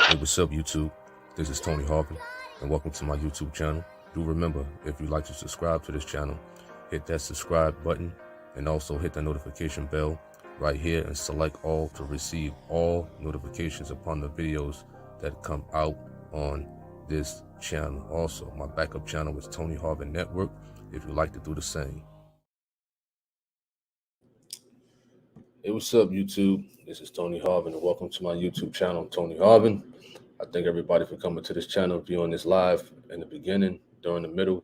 Hey, what's up, YouTube? This is Tony Harvin, and welcome to my YouTube channel. Do remember, if you'd like to subscribe to this channel, hit that subscribe button and also hit the notification bell right here and select all to receive all notifications upon the videos that come out on this channel. Also, my backup channel is Tony Harvin Network if you'd like to do the same. Hey, what's up, YouTube? This is Tony Harvin, and welcome to my YouTube channel, Tony Harvin. I thank everybody for coming to this channel, viewing this live in the beginning, during the middle,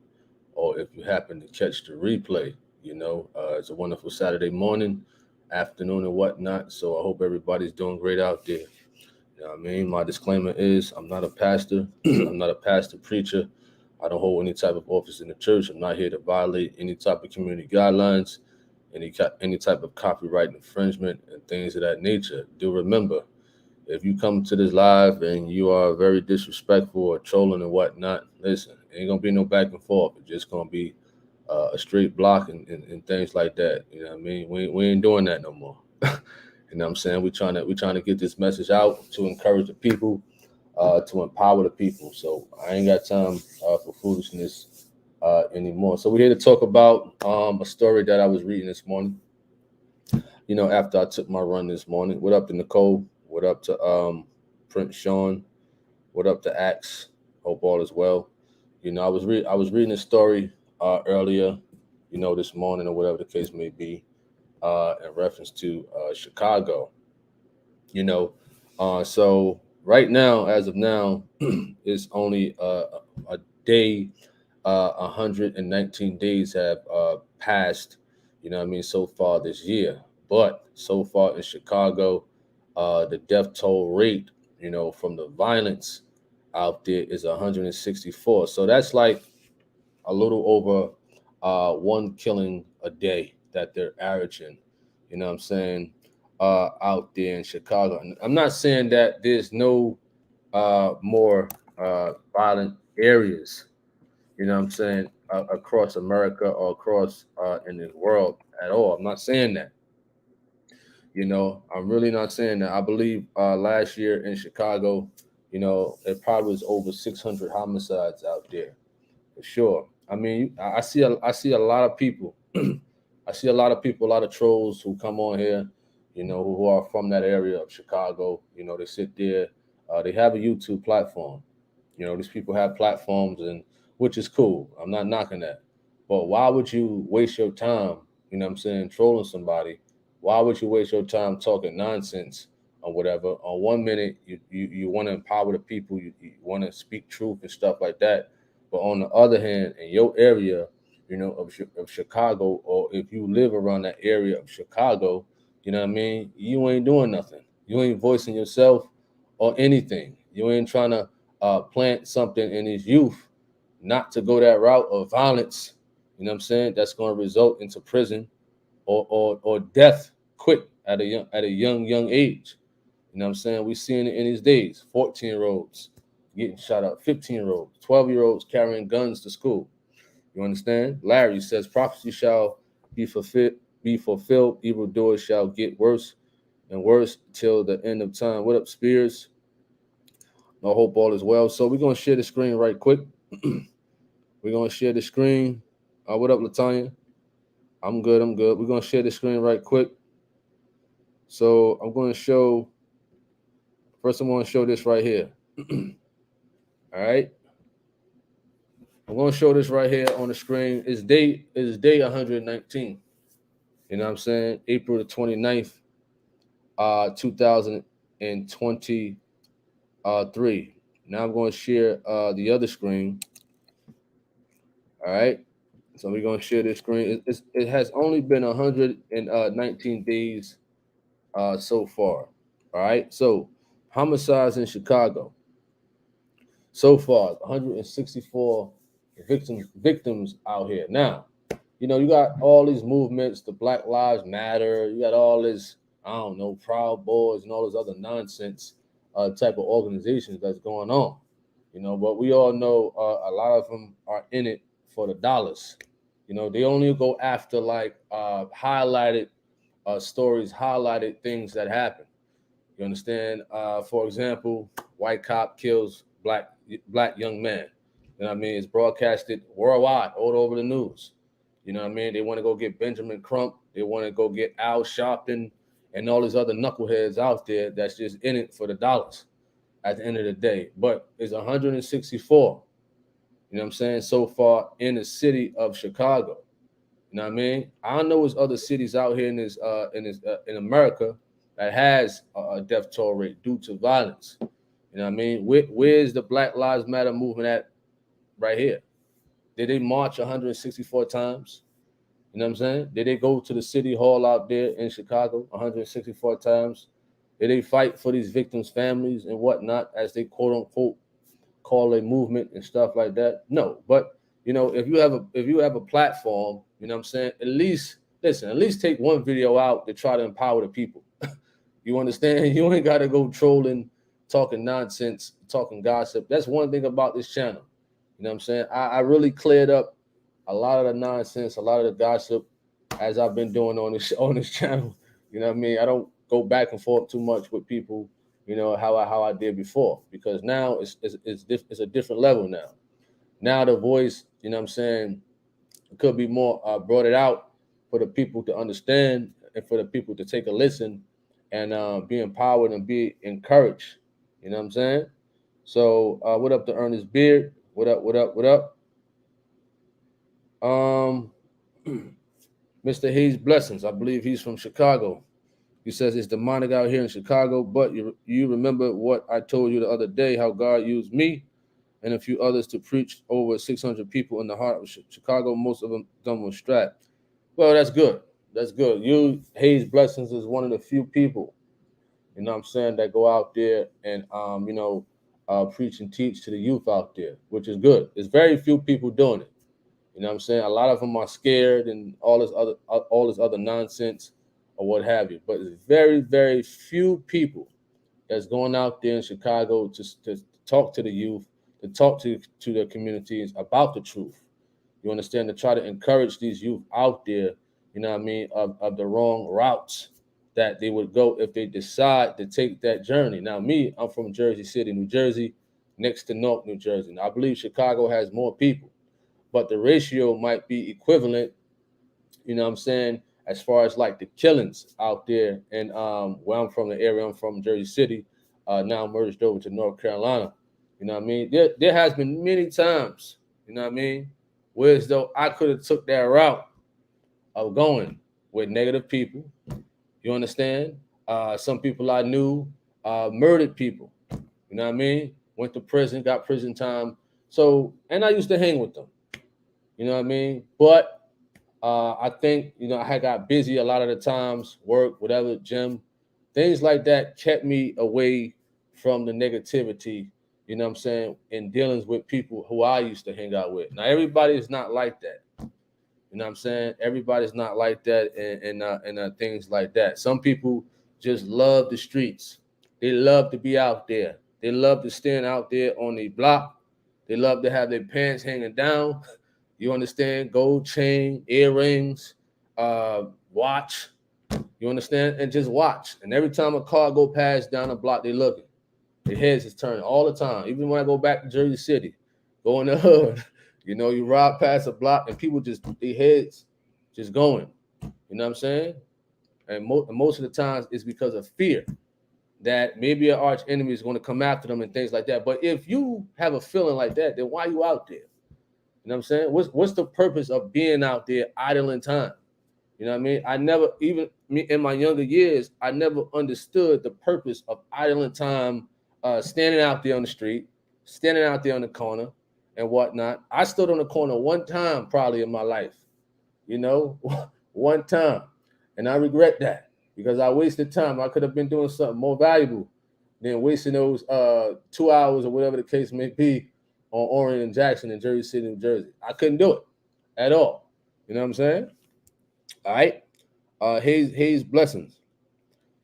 or if you happen to catch the replay. It's a wonderful Saturday morning, afternoon, and whatnot. So I hope everybody's doing great out there. You know what I mean? My disclaimer is I'm not a pastor. I'm not a pastor preacher. I don't hold any type of office in the church. I'm not here to violate any type of community guidelines, any type of copyright infringement and things of that nature. Do remember, if you come to this live and you are very disrespectful or trolling and whatnot, listen, ain't gonna be no back and forth. It's just gonna be a straight block and things like that. You know what I mean? We ain't doing that no more. You know what I'm saying? We're trying to get this message out to encourage the people, to empower the people. So I ain't got time for foolishness anymore. So we're here to talk about a story that I was reading this morning. After I took my run this morning. What up to Nicole? What up to Prince Sean? What up to Axe? Hope all is well. I was reading a story earlier, this morning or whatever the case may be, in reference to Chicago. So right now, as of now, it's only a day. 119 days have passed. So far this year. But so far in Chicago, the death toll rate, from the violence out there is 164. So that's like a little over one killing a day that they're averaging, out there in Chicago. And I'm not saying that there's no more violent areas, across America or across in this world at all. I'm not saying that. I'm really not saying that. I believe last year in Chicago, it probably was over 600 homicides out there, for sure. I mean, I see a lot of people. I see a lot of people, a lot of trolls who come on here, who are from that area of Chicago. They sit there. They have a YouTube platform. These people have platforms, and which is cool. I'm not knocking that. But why would you waste your time, trolling somebody? Why would you waste your time talking nonsense or whatever? On 1 minute, you want to empower the people, you want to speak truth and stuff like that. But on the other hand, in your area, of Chicago, or if you live around that area of Chicago, you ain't doing nothing. You ain't voicing yourself or anything. You ain't trying to plant something in his youth not to go that route of violence, that's going to result into prison or death quick at a young age. We're seeing it in these days. 14-year-olds getting shot up, 15-year-olds, 12-year-olds carrying guns to school. You understand? Larry says prophecy shall be fulfilled, evildoers shall get worse and worse till the end of time. What up, Spears? I hope all is well. So we're gonna share the screen right quick. We're gonna share the screen. What up, Latanya? I'm good. We're gonna share the screen right quick. So I'm going to show. First, I'm going to show this right here. All right. I'm going to show this right here on the screen. It's day 119. You know what I'm saying? April the 29th, 2023. Now I'm going to share the other screen. All right. So we're going to share this screen. It has only been 119 days so far. All right. So homicides in Chicago. So far, 164 victims out here. Now, you got all these movements, the Black Lives Matter. You got all this, I don't know, Proud Boys and all this other nonsense type of organizations that's going on. But we all know a lot of them are in it for the dollars. They only go after like highlighted stories, highlighted things that happen. You understand? For example, white cop kills black young man. You know what I mean? It's broadcasted worldwide, all over the news. You know what I mean? They want to go get Benjamin Crump. They want to go get Al Sharpton and all these other knuckleheads out there that's just in it for the dollars at the end of the day. But it's 164, you know what I'm saying, so far in the city of Chicago. You know what I mean? I know there's other cities out here in America that has a death toll rate due to violence. You know what I mean? Where's the Black Lives Matter movement at right here? Did they march 164 times? You know what I'm saying? Did they go to the city hall out there in Chicago 164 times? Did they fight for these victims' families and whatnot, as they quote unquote call a movement and stuff like that? No. But you know, if you have a platform, you know what I'm saying, at least take one video out to try to empower the people. You understand? You ain't gotta go trolling, talking nonsense, talking gossip. That's one thing about this channel. You know what I'm saying? I really cleared up a lot of the nonsense, a lot of the gossip, as I've been doing on this channel. You know what I mean? I don't go back and forth too much with people, you know, how I did before, because now it's a different level now. Now the voice, you know what I'm saying, could be more brought it out for the people to understand and for the people to take a listen and be empowered and be encouraged. You know what I'm saying? So what up to Ernest Beard? What up, what up, what up? Mr. Hayes Blessings, I believe he's from Chicago. He says it's demonic out here in Chicago, but you remember what I told you the other day, how God used me and a few others to preach over 600 people in the heart of Chicago. Most of them were strapped. Well, that's good. That's good. You, Hayes Blessings, is one of the few people, you know what I'm saying, that go out there and, preach and teach to the youth out there, which is good. There's very few people doing it. You know what I'm saying? A lot of them are scared and all this other nonsense or what have you. But it's very, very few people that's going out there in Chicago to talk to the youth, to talk to their communities about the truth. You understand? To try to encourage these youth out there, you know what I mean, of the wrong routes that they would go if they decide to take that journey. Now, I'm from Jersey City, New Jersey, next to Newark, New Jersey. Now, I believe Chicago has more people, but the ratio might be equivalent, you know what I'm saying, as far as like the killings out there. And where I'm from, the area I'm from, Jersey City, now merged over to North Carolina. You know what I mean? There has been many times, you know what I mean, whereas though I could have took that route of going with negative people. You understand? Some people I knew murdered people. You know what I mean? Went to prison, got prison time. So, and I used to hang with them. You know what I mean? But I think, you know, I had got busy a lot of the times, work, whatever, gym, things like that kept me away from the negativity, you know what I'm saying, in dealings with people who I used to hang out with. Now, everybody is not like that. You know what I'm saying? Everybody's not like that and things like that. Some people just love the streets. They love to be out there. They love to stand out there on the block. They love to have their pants hanging down. You understand? Gold chain, earrings, watch. You understand? And just watch. And every time a car go past down the block, they looking. Their heads is turning all the time. Even when I go back to Jersey City, go in the hood, you know, you ride past a block and people just, their heads just going. You know what I'm saying? And most of the times it's because of fear that maybe an arch enemy is going to come after them and things like that. But if you have a feeling like that, then why are you out there? You know what I'm saying? What's the purpose of being out there idling time? You know what I mean? I never, even me in my younger years, I never understood the purpose of idling time, standing out there on the street, standing out there on the corner and whatnot. I stood on the corner one time probably in my life, you know, one time. And I regret that because I wasted time. I could have been doing something more valuable than wasting those 2 hours or whatever the case may be on Orange and Jackson in Jersey City, New Jersey. I couldn't do it at all. You know what I'm saying? All right. Hayes Blessings.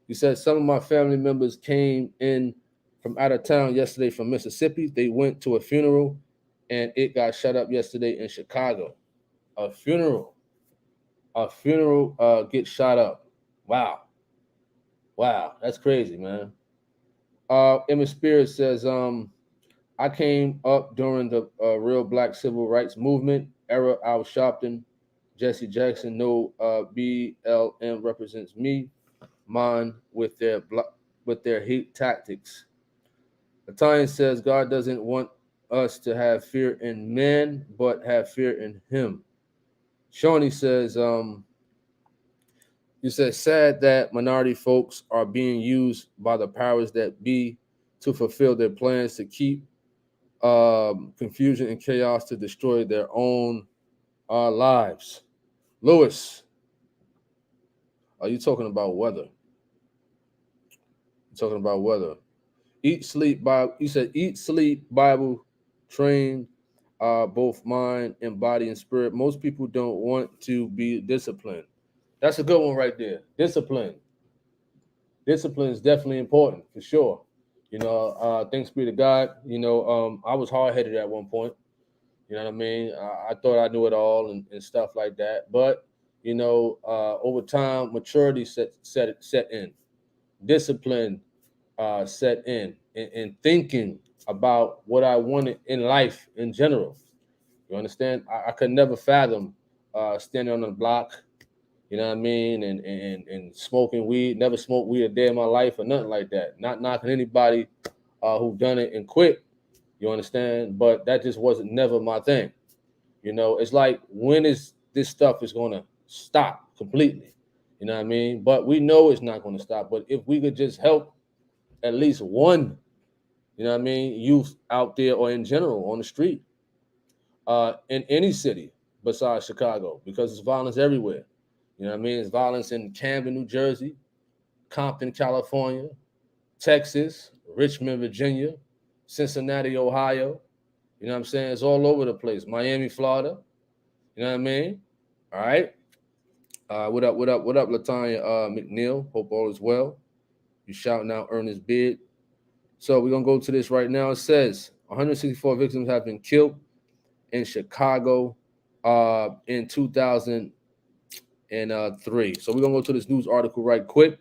He said some of my family members came in from out of town yesterday from Mississippi. They went to a funeral and it got shut up yesterday in Chicago. A funeral gets shot up. Wow. That's crazy, man. Emma Spirit says, I came up during the real black civil rights movement era. Al Sharpton, Jesse Jackson. No, BLM represents me, mine with their hate tactics. Italian says God doesn't want us to have fear in man, but have fear in Him. Shawnee says, you said sad that minority folks are being used by the powers that be to fulfill their plans to keep confusion and chaos to destroy their own lives. Lewis, are you talking about weather? You're talking about weather. Eat, sleep, Bible. You said eat, sleep, Bible, train both mind and body and spirit. Most people don't want to be disciplined. That's a good one right there. Discipline. Discipline is definitely important for sure. Thanks be to God. I was hard headed at one point. You know what I mean? I thought I knew it all and stuff like that. But over time, maturity set in, discipline set in, and thinking about what I wanted in life in general. You understand? I could never fathom standing on the block. You know what I mean? And smoking weed. Never smoked weed a day in my life or nothing like that. Not knocking anybody who done it and quit. You understand? But that just wasn't never my thing. It's like, when is this stuff is gonna stop completely? You know what I mean? But we know it's not gonna stop. But if we could just help at least one, you know what I mean, youth out there or in general on the street, in any city besides Chicago, because it's violence everywhere. You know what I mean? It's violence in Camden, New Jersey, Compton, California, Texas, Richmond, Virginia, Cincinnati, Ohio. You know what I'm saying? It's all over the place. Miami, Florida. You know what I mean? All right. What up, Latanya McNeil? Hope all is well. You shouting out Ernest Beard. So we're gonna go to this right now. It says 164 victims have been killed in Chicago in 2003. So we're gonna go to this news article right quick.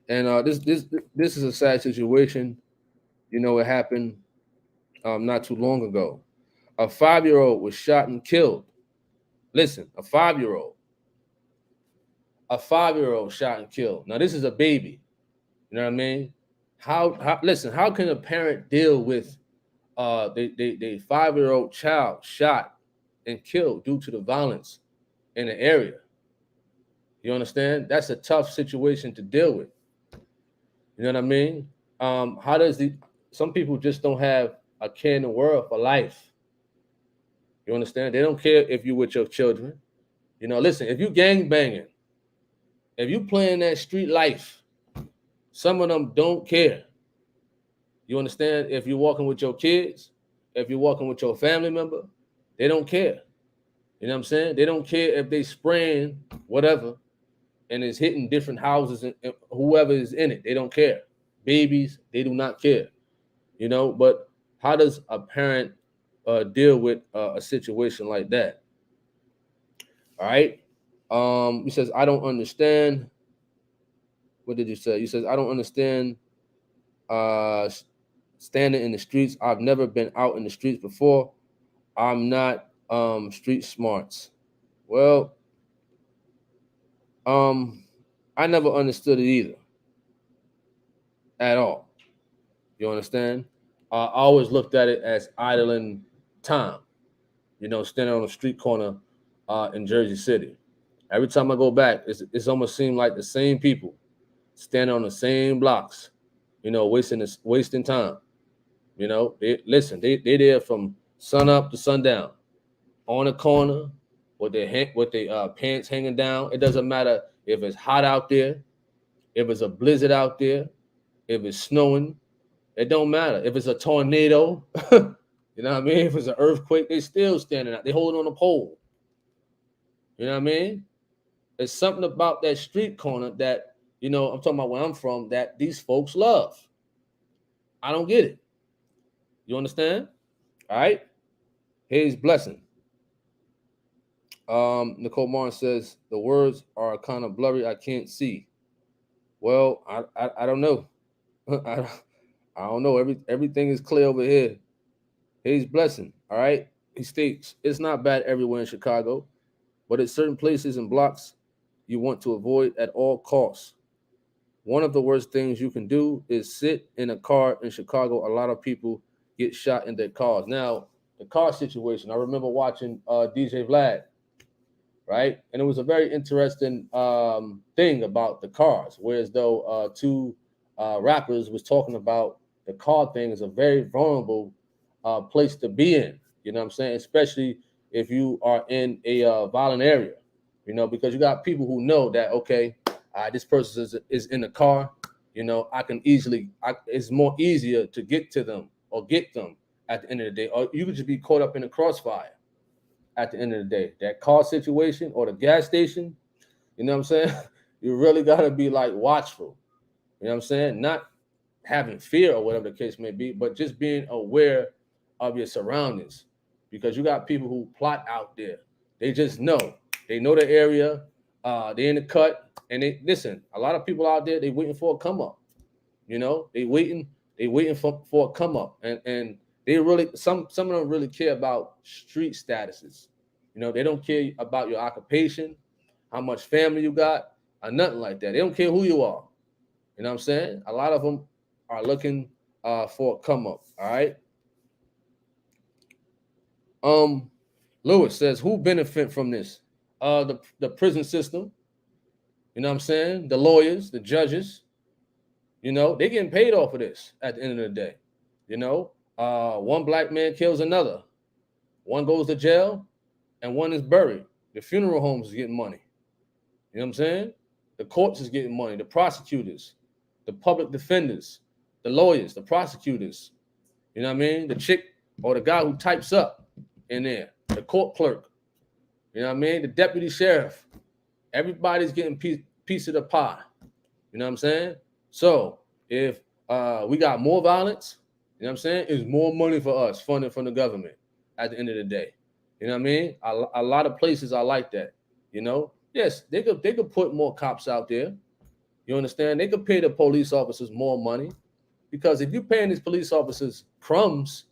And this is a sad situation. It happened not too long ago. A 5-year-old was shot and killed. Listen, a 5-year-old. A 5-year-old shot and killed. Now this is a baby. You know what I mean? Listen, how can a parent deal with they 5-year-old child shot and killed due to the violence in the area? You understand? That's a tough situation to deal with. You know what I mean? How does some people just don't have a care in the world for life? You understand? They don't care if you with your children. Listen, if you gang banging, if you playing that street life, some of them don't care. You understand? If you're walking with your kids, if you're walking with your family member, they don't care. You know what I'm saying? They don't care if they spraying whatever and is hitting different houses and whoever is in it. They don't care. Babies, they do not care. But how does a parent deal with a situation like that? All right. He says, I don't understand. What did you say? He says, I don't understand standing in the streets. I've never been out in the streets before. I'm not street smarts. Well, I never understood it either. At all. You understand? I always looked at it as idling time. Standing on a street corner in Jersey City. Every time I go back, it's almost seemed like the same people standing on the same blocks, wasting time. They there from sun up to sundown, on the corner with their pants hanging down. It doesn't matter if it's hot out there, if it's a blizzard out there, if it's snowing. It don't matter if it's a tornado. You know what I mean? If it's an earthquake, they still standing out. They holding on a pole. You know what I mean? There's something about that street corner that, I'm talking about where I'm from, that these folks love. I don't get it. You understand? All right. Here's blessing. Nicole Martin says the words are kind of blurry. I can't see. Well, I don't know. I, I don't know. Everything is clear over here. He's blessing. All right. He states it's not bad everywhere in Chicago, but at certain places and blocks you want to avoid at all costs. One of the worst things you can do is sit in a car in Chicago. A lot of people get shot in their cars. Now, the car situation, I remember watching DJ Vlad, right? And it was a very interesting thing about the cars, whereas though two rappers was talking about the car thing is a very vulnerable place to be in. You know what I'm saying? Especially if you are in a violent area, you know, because you got people who know that, okay, this person is in the car, you know, I can easily, it's more easier to get to them or get them at the end of the day, or you could just be caught up in a crossfire at the end of the day. That car situation or the gas station, you know what I'm saying? You really got to be like watchful, you know what I'm saying? Not having fear or whatever the case may be, but just being aware of your surroundings because you got people who plot out there. They just know. They know the area. They're in the cut. And they listen, a lot of people out there, they waiting for a come up. You know, they waiting for a come up. And they really some of them really care about street statuses. You know, they don't care about your occupation, how much family you got, or nothing like that. They don't care who you are. You know what I'm saying? A lot of them are looking for a come up. All right. Lewis says, who benefit from this? The prison system. You know what I'm saying? The lawyers, the judges. You know, they getting paid off of this at the end of the day. You know, one black man kills another. One goes to jail and one is buried. The funeral homes is getting money. You know what I'm saying? The courts is getting money. The prosecutors, the public defenders, the lawyers, the prosecutors. You know what I mean? The chick or the guy who types up in there, the court clerk. You know what I mean? The deputy sheriff. Everybody's getting piece of the pie. You know what I'm saying? So if we got more violence, you know what I'm saying? It's more money for us, funding from the government at the end of the day. You know what I mean? A lot of places are like that. You know, yes, they could put more cops out there. You understand? They could pay the police officers more money because if you're paying these police officers crumbs,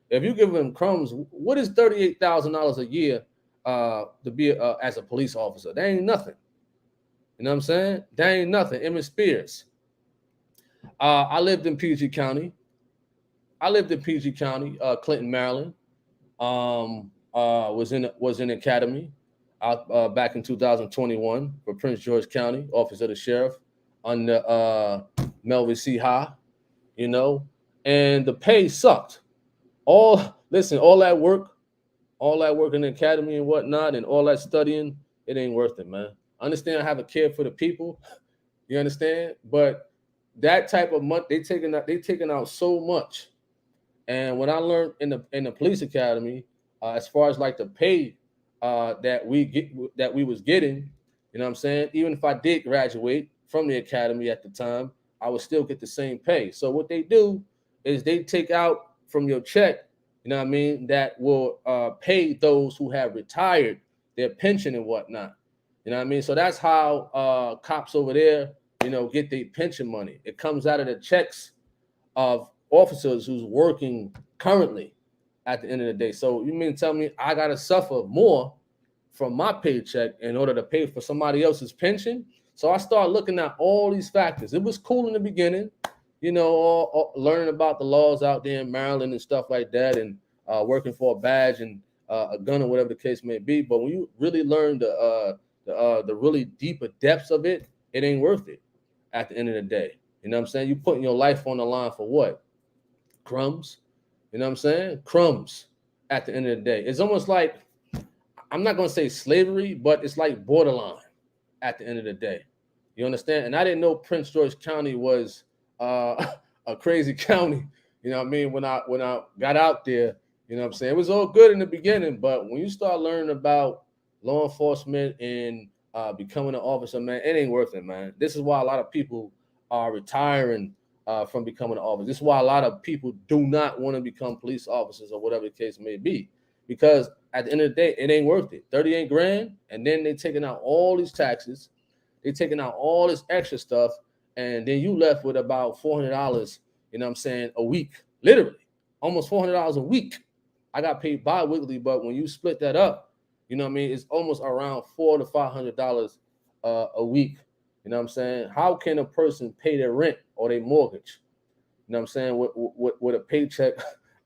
if you give them crumbs, what is $38,000 a year to be as a police officer? That ain't nothing. You know what I'm saying? That ain't nothing. Emmett Spears. I lived in PG County. Clinton, Maryland. Was in academy out back in 2021 for Prince George County, Office of the Sheriff under Melvin C. High, you know, and the pay sucked. All that work in the academy and whatnot, and all that studying, it ain't worth it, man. I understand I have a care for the people, you understand, but that type of money they taking out so much. And what I learned in the police academy, as far as like the pay that we was getting, you know what I'm saying? Even if I did graduate from the academy at the time, I would still get the same pay. So what they do is they take out from your check, you know what I mean, that will pay those who have retired their pension and whatnot. You know what I mean? So that's how cops over there, you know, get their pension money. It comes out of the checks of officers who's working currently at the end of the day. So you mean tell me I gotta suffer more from my paycheck in order to pay for somebody else's pension? So I started looking at all these factors. It was cool in the beginning, you know, all learning about the laws out there in Maryland and stuff like that, and working for a badge and a gun or whatever the case may be. But when you really learn the really deeper depths of it, it ain't worth it at the end of the day. You know what I'm saying? You putting your life on the line for what? Crumbs. You know what I'm saying? Crumbs at the end of the day. It's almost like, I'm not going to say slavery, but it's like borderline at the end of the day. You understand? And I didn't know Prince George County was a crazy county. You know what I mean? When I got out there, you know what I'm saying? It was all good in the beginning, but when you start learning about law enforcement and becoming an officer, man, it ain't worth it, man. This is why a lot of people are retiring from becoming an officer. This is why a lot of people do not want to become police officers or whatever the case may be, because at the end of the day, it ain't worth it. 38 grand, and then they taking out all these taxes, they taking out all this extra stuff, and then you left with about $400, you know what I'm saying, a week, literally, almost $400 a week. I got paid bi-weekly, but when you split that up, you know what I mean, it's almost around $400 to $500 a week. You know what I'm saying? How can a person pay their rent or their mortgage? You know what I'm saying? With a paycheck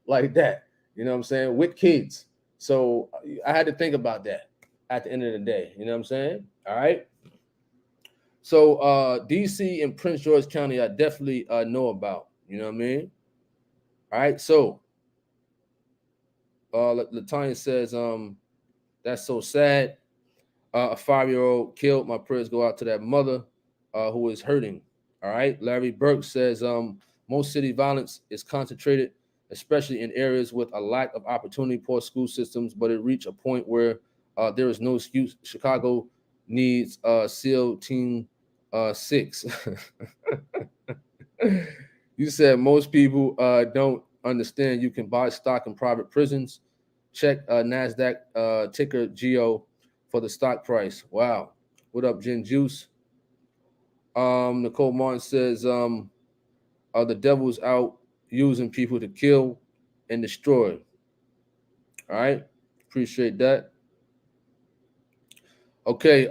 like that, you know what I'm saying, with kids. So I had to think about that at the end of the day. You know what I'm saying? All right. So DC and Prince George County, I definitely know about. You know what I mean? All right. So Latanya says, that's so sad. A 5-year-old killed. My prayers go out to that mother who is hurting. All right. Larry Burke says, most city violence is concentrated, especially in areas with a lack of opportunity, poor school systems, but it reached a point where there is no excuse. Chicago needs SEAL Team 6. You said most people don't understand you can buy stock in private prisons. Check NASDAQ ticker GEO for the stock price. Wow. What up, Gin Juice? Nicole Martin says, the devil's out using people to kill and destroy. All right. Appreciate that. Okay.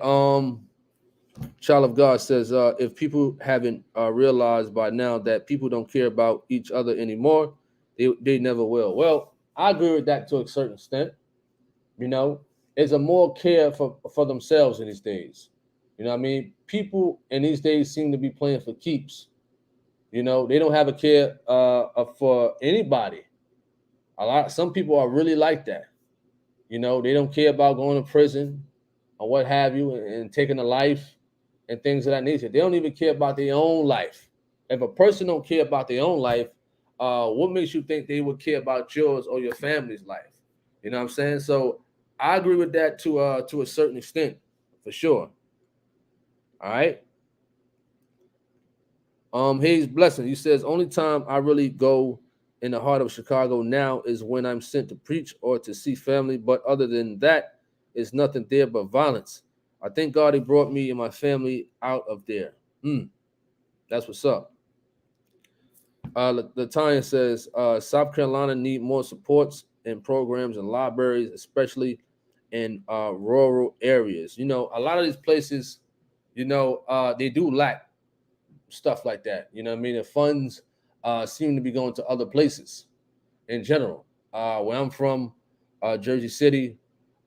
Child of God says, if people haven't realized by now that people don't care about each other anymore, they never will. Well, I agree with that to a certain extent. You know, it's a more care for themselves in these days. You know what I mean? People in these days seem to be playing for keeps. You know, they don't have a care for anybody. Some people are really like that. You know, they don't care about going to prison or what have you, and taking a life and things of that nature. They don't even care about their own life. If a person don't care about their own life, what makes you think they would care about yours or your family's life? You know what I'm saying? So I agree with that to a certain extent, for sure. All right. Hayes Blessing, he says, only time I really go in the heart of Chicago now is when I'm sent to preach or to see family. But other than that, it's nothing there but violence. I thank God he brought me and my family out of there. That's what's up. Latanya says, South Carolina need more supports and programs and libraries, especially in rural areas. You know, a lot of these places, you know, they do lack stuff like that. You know what I mean? The funds seem to be going to other places in general. Where I'm from, Jersey City,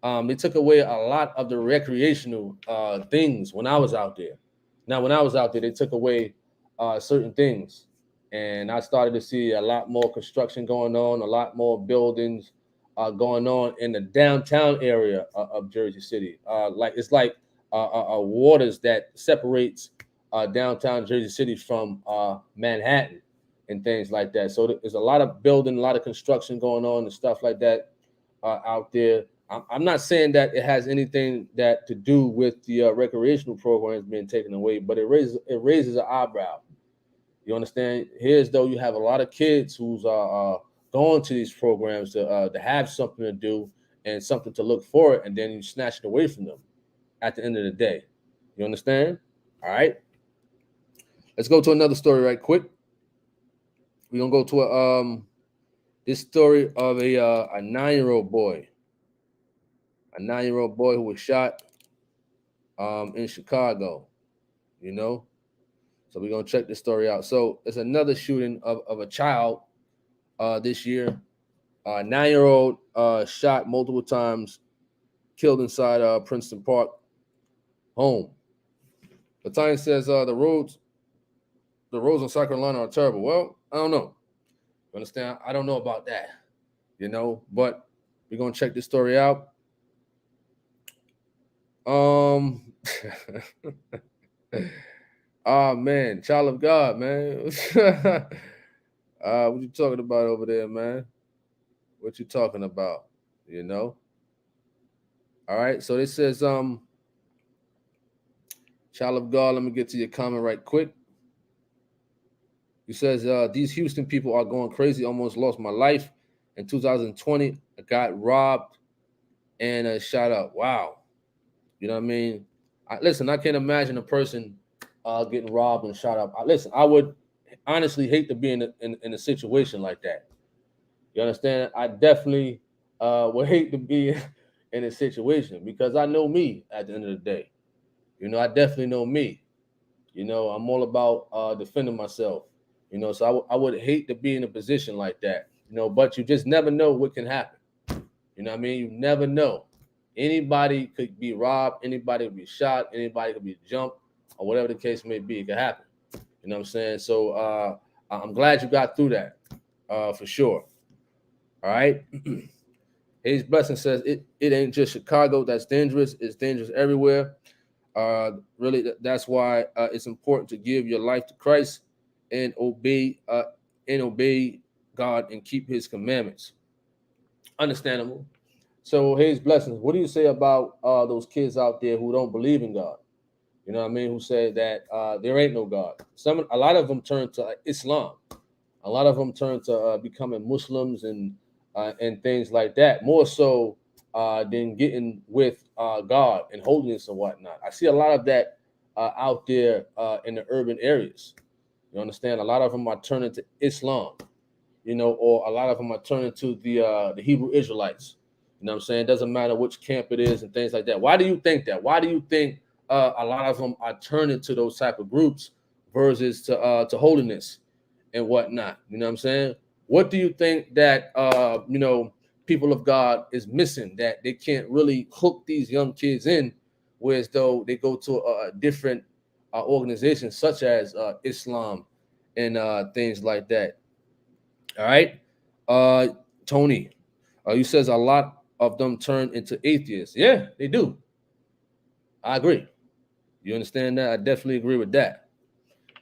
they took away a lot of the recreational things when I was out there. Now, when I was out there, they took away certain things. And I started to see a lot more construction going on, a lot more buildings going on in the downtown area of Jersey City. It's like waters that separates downtown Jersey City from Manhattan and things like that. So there's a lot of building, a lot of construction going on and stuff like that out there. I'm not saying that it has anything that to do with the recreational programs being taken away, but it raises an eyebrow. You understand? Here's though you have a lot of kids who's going to these programs to have something to do and something to look for, and then you snatch it away from them at the end of the day. You understand? All right. Let's go to another story right quick. We're gonna go to this story of a 9-year-old boy. A 9-year-old boy who was shot in Chicago. You know? So we're gonna check this story out. So it's another shooting of a child this year. 9-year-old shot multiple times, killed inside Princeton Park home. The Times says the roads in South Carolina are terrible. Well, I don't know. You understand? I don't know about that. You know, but we're gonna check this story out. Oh man, child of God, man. What you talking about over there, man? What you talking about? You know? All right, so this says, child of God, let me get to your comment right quick. He says, these Houston people are going crazy. Almost lost my life in 2020. I got robbed and shot up. Wow. You know what I mean? Listen, I can't imagine a person getting robbed and shot up. Listen, I would honestly hate to be in a situation like that. You understand? I definitely would hate to be in a situation because I know me at the end of the day. I definitely know me. I'm all about defending myself. So I would hate to be in a position like that. But you just never know what can happen. You know what I mean? You never know. Anybody could be robbed, anybody could be shot, anybody could be jumped, or whatever the case may be. It could happen. You know what I'm saying? So I'm glad you got through that for sure. All right. His blessing says it ain't just Chicago that's dangerous. It's dangerous everywhere. Really, that's why it's important to give your life to Christ and obey God and keep His commandments. Understandable. So, His blessings. What do you say about those kids out there who don't believe in God? You know what I mean? Who say that there ain't no God? A lot of them turn to Islam. A lot of them turn to becoming Muslims and things like that. More so than getting with God and holiness and whatnot. I see a lot of that out there in the urban areas. You understand? A lot of them are turning to Islam. Or a lot of them are turning to the Hebrew Israelites. You know what I'm saying? It doesn't matter which camp it is and things like that. Why do you think that? Why do you think a lot of them are turning to those type of groups versus to holiness and whatnot? You know what I'm saying? What do you think that people of God is missing that they can't really hook these young kids in, whereas though they go to a different organization such as Islam and things like that? All right. Tony, you says a lot of them turn into atheists. Yeah, they do. I agree. You understand that? I definitely agree with that.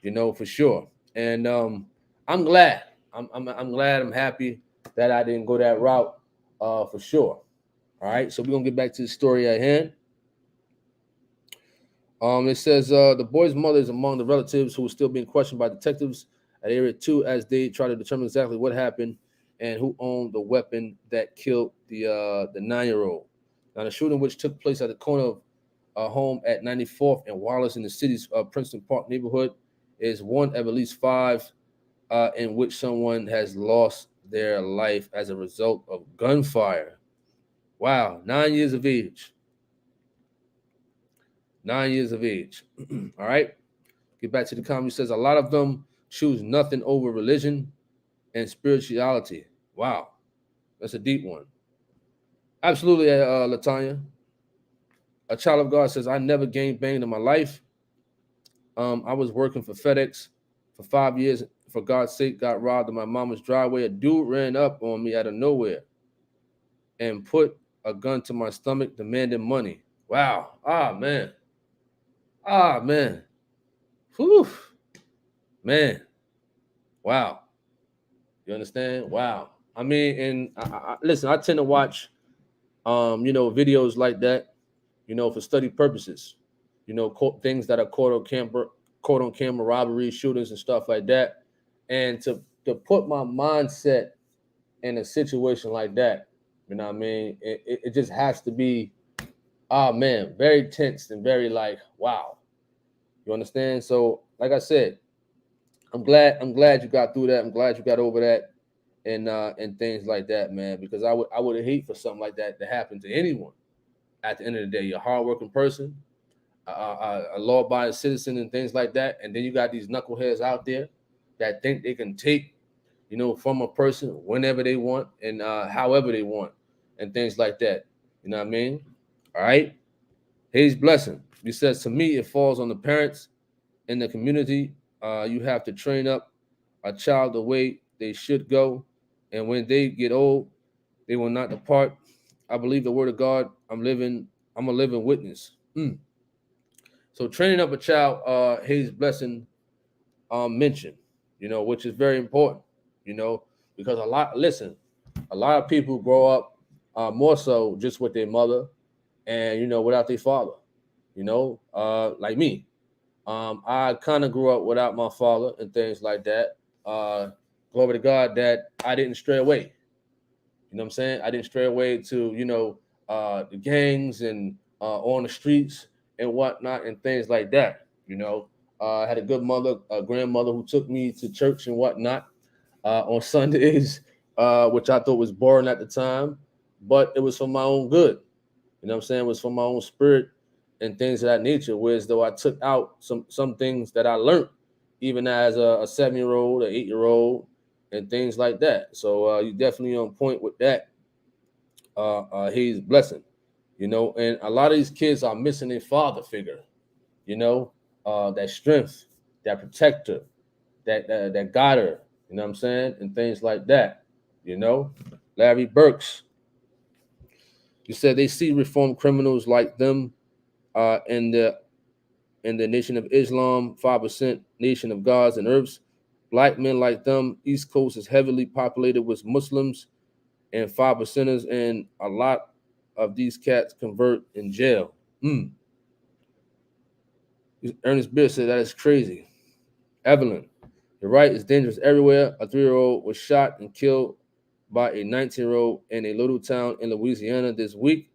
For sure. And I'm glad. I'm glad. I'm happy that I didn't go that route. For sure. All right. So we're gonna get back to the story at hand. It says the boy's mother is among the relatives who are still being questioned by detectives at Area 2 as they try to determine exactly what happened and who owned the weapon that killed the 9-year-old. Now, the shooting, which took place at the corner of a home at 94th and Wallace in the city's Princeton Park neighborhood, is one of at least 5 in which someone has lost their life as a result of gunfire. Wow, 9 years of age. 9 years of age. All right. Get back to the comment. It says a lot of them choose nothing over religion and spirituality. Wow. That's a deep one. Absolutely, Latanya. A child of God says, I never gang banged in my life. I was working for FedEx for 5 years. For God's sake, got robbed in my mama's driveway. A dude ran up on me out of nowhere and put a gun to my stomach, demanding money. Wow. Ah, man. Ah, man. Whew. Man. Wow. You understand? Wow. I mean, and listen, I tend to watch, videos like that, for study purposes. Things that are caught on camera robberies, shootings, and stuff like that. And to put my mindset in a situation like that, you know what I mean? It just has to be, man, very tense and very like, wow. You understand? So, like I said, I'm glad you got through that. I'm glad you got over that and things like that, man. Because I would hate for something like that to happen to anyone. At the end of the day, you're a hardworking person, a law-abiding citizen, and things like that. And then you got these knuckleheads out there that think they can take, from a person whenever they want and however they want, and things like that. You know what I mean? All right. His blessing. He says, to me, it falls on the parents in the community. You have to train up a child the way they should go, and when they get old, they will not depart. I believe the word of God. I'm a living witness. So training up a child, his blessing mentioned, which is very important, because a lot of people grow up more so just with their mother and, without their father, like me. I kind of grew up without my father and things like that. Glory to God that I didn't stray away. You know what I'm saying? I didn't stray away to, the gangs and on the streets and whatnot and things like that. I had a good mother, a grandmother who took me to church and whatnot on Sundays, which I thought was boring at the time, but it was for my own good. You know what I'm saying? It was for my own spirit and things of that nature. Whereas though I took out some things that I learned, even as a 7-year-old, an 8-year-old, and things like that. So you definitely on point with that. He's blessing, you know, and a lot of these kids are missing a father figure, you know, that strength, that protector, that guider, you know what I'm saying, and things like that, you know. Larry Burks, you said they see reformed criminals like them in the Nation of Islam, 5% Nation of Gods and Earths. Black men like them. East Coast is heavily populated with Muslims and 5%ers, and a lot of these cats convert in jail. Ernest Beer said that is crazy. Evelyn, you're right. It's dangerous everywhere. A 3-year-old was shot and killed by a 19-year-old in a little town in Louisiana this week.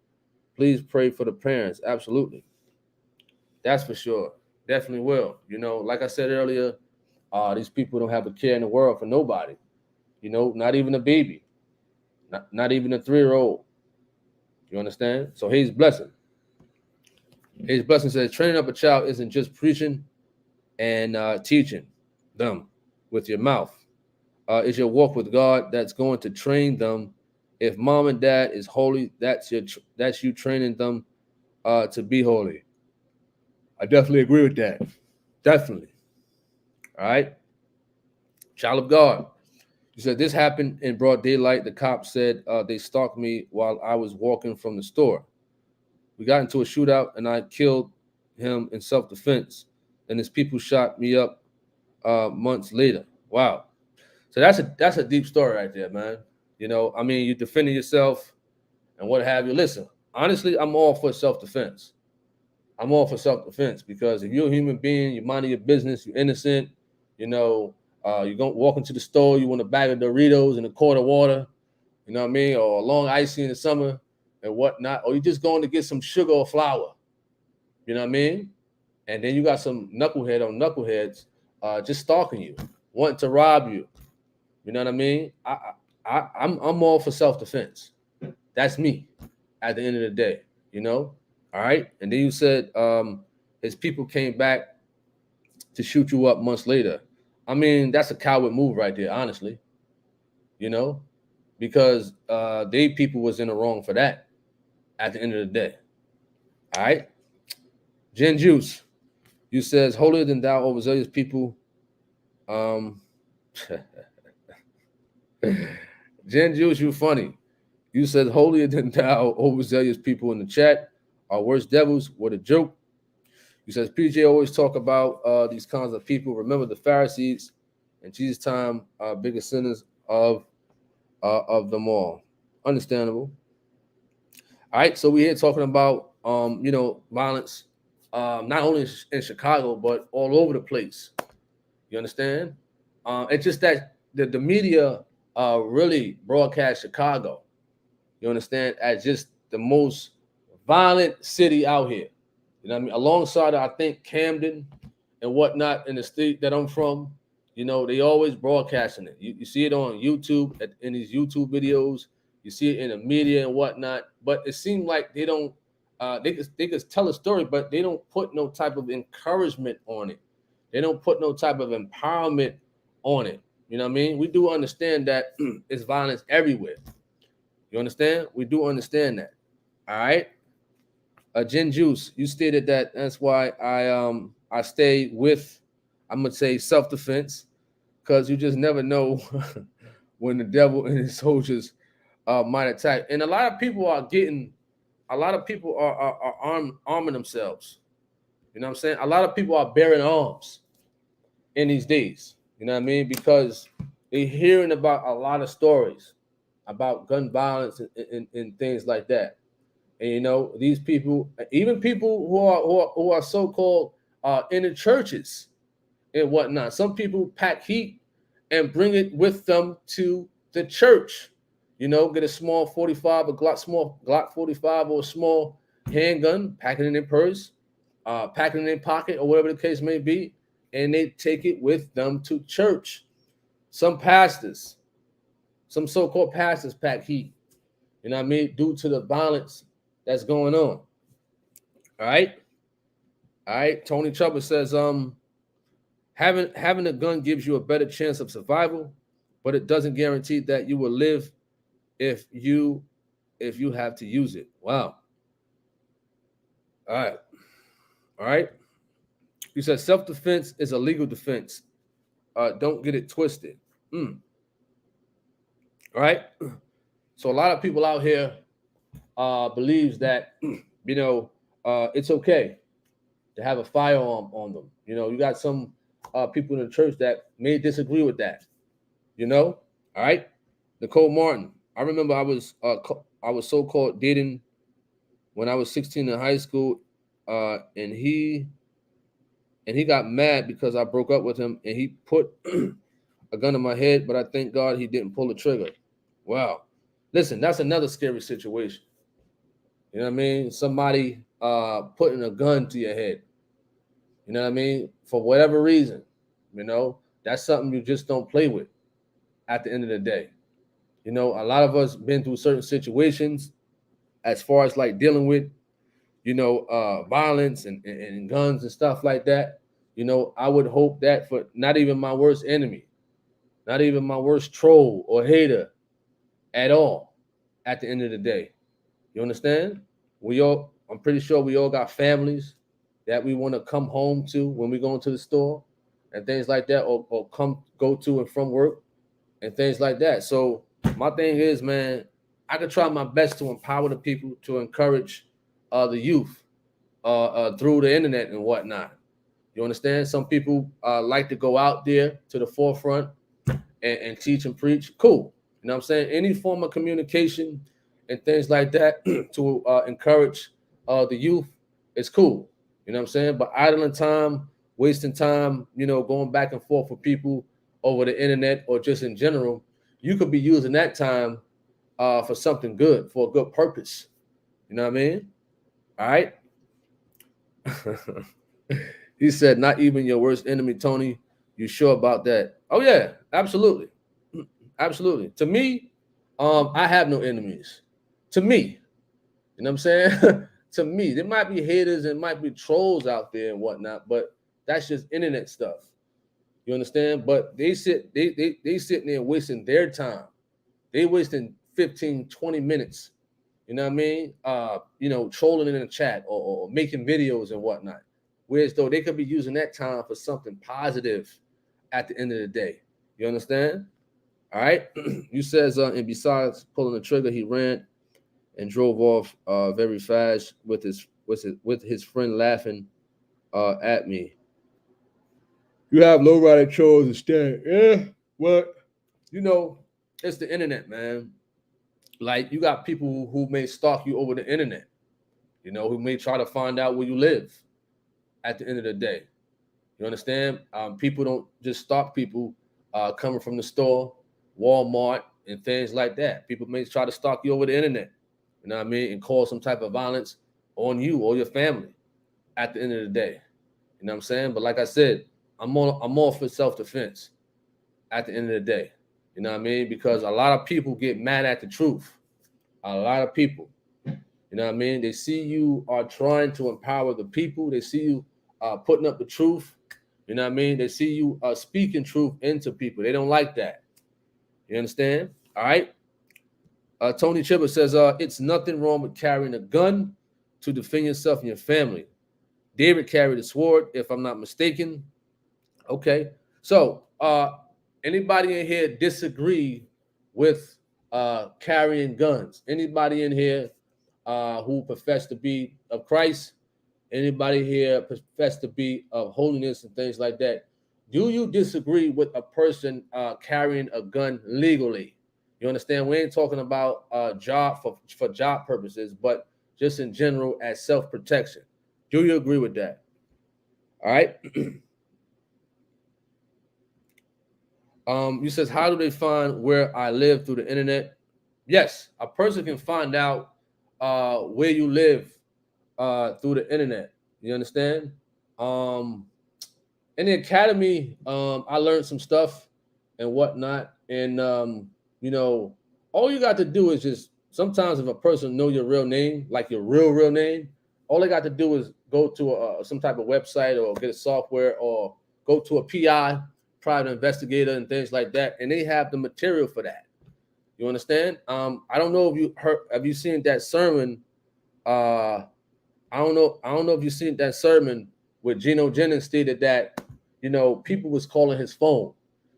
Please pray for the parents. Absolutely. That's for sure. Definitely will. You know, like I said earlier, these people don't have a care in the world for nobody. You know, not even a baby, not even a 3-year-old. You understand? So he's blessing. His blessing says training up a child isn't just preaching and teaching them with your mouth. It's your walk with God that's going to train them. If mom and dad is holy, that's you training them to be holy. I definitely agree with that. Definitely. All right. Child of God. You said this happened in broad daylight. The cop said they stalked me while I was walking from the store. We got into a shootout and I killed him in self-defense. Then his people shot me up months later. Wow. So that's a deep story right there, man. You know, I mean, you defending yourself and what have you. Listen, honestly, I'm all for self-defense. I'm all for self-defense because if you're a human being, you're minding your business, you're innocent, you know, you're going to walk into the store, you want a bag of Doritos and a quart of water, you know what I mean, or a long icy in the summer and whatnot, or you're just going to get some sugar or flour, you know what I mean? And then you got some knucklehead on knuckleheads just stalking you, wanting to rob you, you know what I mean? I'm all for self-defense. That's me at the end of the day, you know? All right. And then you said his people came back to shoot you up months later. I mean, that's a coward move right there, honestly. You know, because they people was in the wrong for that at the end of the day. All right. Jen Juice, you says holier than thou overzealous people. Jen Juice, you funny. You said holier than thou overzealous people in the chat are worse devils. What a joke. He says, PJ always talk about these kinds of people. Remember the Pharisees in Jesus' time, biggest sinners of them all. Understandable. All right, so we're here talking about you know, violence, not only in Chicago but all over the place. You understand? It's just that the media really broadcast Chicago. You understand, as just the most violent city out here. You know what I mean? Alongside, I think, Camden and whatnot in the state that I'm from, you know, they always broadcasting it. You see it on YouTube, in these YouTube videos. You see it in the media and whatnot. But it seems like they don't, they could tell a story, but they don't put no type of encouragement on it. They don't put no type of empowerment on it. You know what I mean? We do understand that it's violence everywhere. You understand? We do understand that. All right. Jen Juice, you stated that that's why I stay with, I'm gonna say, self-defense, because you just never know when the devil and his soldiers might attack. And a lot of people are arming themselves. You know what I'm saying? A lot of people are bearing arms in these days. You know what I mean? Because they're hearing about a lot of stories about gun violence and things like that. And you know, these people, even people who are so-called in the churches and whatnot, some people pack heat and bring it with them to the church. You know, get a small 45, small Glock 45, or a small handgun, packing it in purse, packing it in pocket, or whatever the case may be, and they take it with them to church. Some pastors, some so-called pastors pack heat, you know what I mean, due to the violence that's going on. All right. All right. Tony Trouble says, having a gun gives you a better chance of survival, but it doesn't guarantee that you will live if you have to use it. Wow. All right. All right. You said self-defense is a legal defense. Don't get it twisted. All right. So a lot of people out here believes that it's okay to have a firearm on them. You know, you got some people in the church that may disagree with that. You know, all right. Nicole Martin. I remember I was so-called dating when I was 16 in high school, and he got mad because I broke up with him, and he put a gun in my head, but I thank God he didn't pull the trigger. Wow. Listen, that's another scary situation. You know what I mean? Somebody putting a gun to your head. You know what I mean? For whatever reason, you know, that's something you just don't play with at the end of the day. You know, a lot of us been through certain situations as far as like dealing with, violence and guns and stuff like that. You know, I would hope that for not even my worst enemy, not even my worst troll or hater at all at the end of the day. You understand? I'm pretty sure we all got families that we want to come home to when we go into the store and things like that, or go to and from work and things like that. So my thing is, man, I could try my best to empower the people, to encourage the youth through the internet and whatnot. You understand? Some people like to go out there to the forefront and teach and preach. Cool. You know what I'm saying? Any form of communication and things like that to encourage the youth is cool. You know what I'm saying? But idling time, wasting time, going back and forth with people over the internet or just in general, you could be using that time for something good, for a good purpose. You know what I mean? All right. He said, not even your worst enemy, Tony. You sure about that? Oh, yeah, absolutely. Absolutely. To me, I have no enemies. To me, you know what I'm saying? To me, there might be haters and might be trolls out there and whatnot, but that's just internet stuff. You understand? But they sitting there wasting their time. They wasting 15, 20 minutes. You know what I mean? Trolling in the chat or making videos and whatnot. Whereas though they could be using that time for something positive at the end of the day. You understand? All right. You says, and besides pulling the trigger, he ran and drove off very fast with his friend laughing at me. You have low rider trolls instead. Yeah. What? It's the internet, man. Like, you got people who may stalk you over the internet, who may try to find out where you live at the end of the day. You understand? People don't just stalk people coming from the store, Walmart, and things like that. People may try to stalk you over the internet, you know what I mean, and cause some type of violence on you or your family at the end of the day. You know what I'm saying? But like I said, I'm all for self-defense at the end of the day. You know what I mean? Because a lot of people get mad at the truth. A lot of people. You know what I mean? They see you are trying to empower the people. They see you putting up the truth. You know what I mean? They see you speaking truth into people. They don't like that. You understand? All right. Tony Chibber says, it's nothing wrong with carrying a gun to defend yourself and your family. David carried a sword, if I'm not mistaken. Okay. So anybody in here disagree with carrying guns? Anybody in here who profess to be of Christ? Anybody here profess to be of holiness and things like that? Do you disagree with a person carrying a gun legally? You understand? We ain't talking about job for job purposes, but just in general as self-protection. Do you agree with that? All right. You says, how do they find where I live through the internet? Yes, a person can find out where you live through the internet. You understand? in the academy, I learned some stuff and whatnot. And you know, all you got to do is just sometimes if a person know your real name, like your real name, all they got to do is go to some type of website or get a software or go to a PI, private investigator, and things like that, and they have the material for that. You understand? I don't know if you heard. Have you seen that sermon? I don't know. I don't know if you seen that sermon where Geno Jennings stated that, you know, people was calling his phone.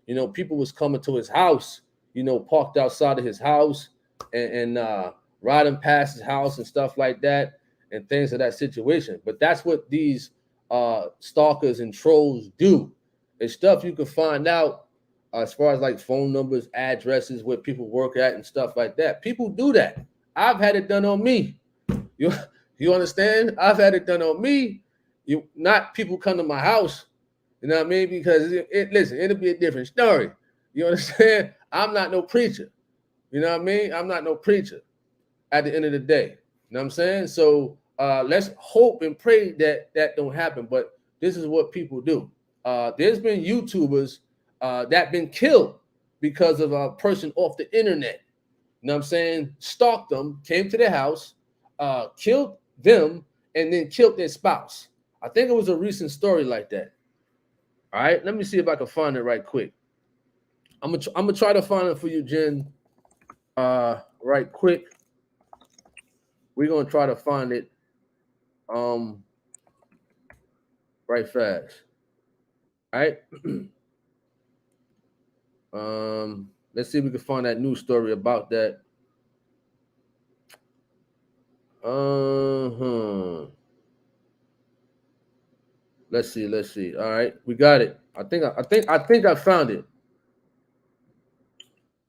You know, people was coming to his house. You know, parked outside of his house and riding past his house and stuff like that, and things of that situation. But that's what these stalkers and trolls do. It's stuff you can find out as far as like phone numbers, addresses, where people work at, and stuff like that. People do that. I've had it done on me. You you understand? I've had it done on me. You not people come to my house, you know what I mean? Because listen, it'll be a different story. You understand? I'm not no preacher. You know what I mean? I'm not no preacher at the end of the day. You know what I'm saying? So let's hope and pray that that don't happen. But this is what people do. There's been YouTubers that been killed because of a person off the internet. You know what I'm saying? Stalked them, came to their house, killed them, and then killed their spouse. I think it was a recent story like that. All right, let me see if I can find it right quick. I'm gonna try to find it for you, Jen. Right quick. We're gonna try to find it. Right fast. All right. Let's see if we can find that news story about that. Let's see. All right, we got it. I think I found it.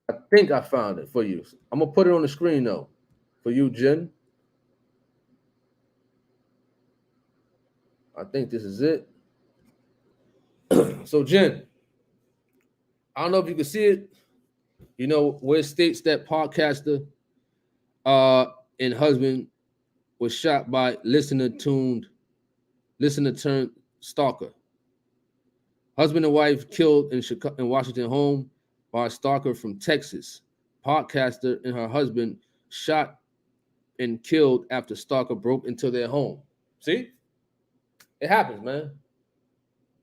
I think I found it for you. I'm gonna put it on the screen though, for you, Jen. I think this is it. So, Jen, I don't know if you can see it. You know where it states that podcaster and husband was shot by listener turned stalker. Husband and wife killed in Washington home by a stalker from Texas. Podcaster and her husband shot and killed after stalker broke into their home. See? It happens, man.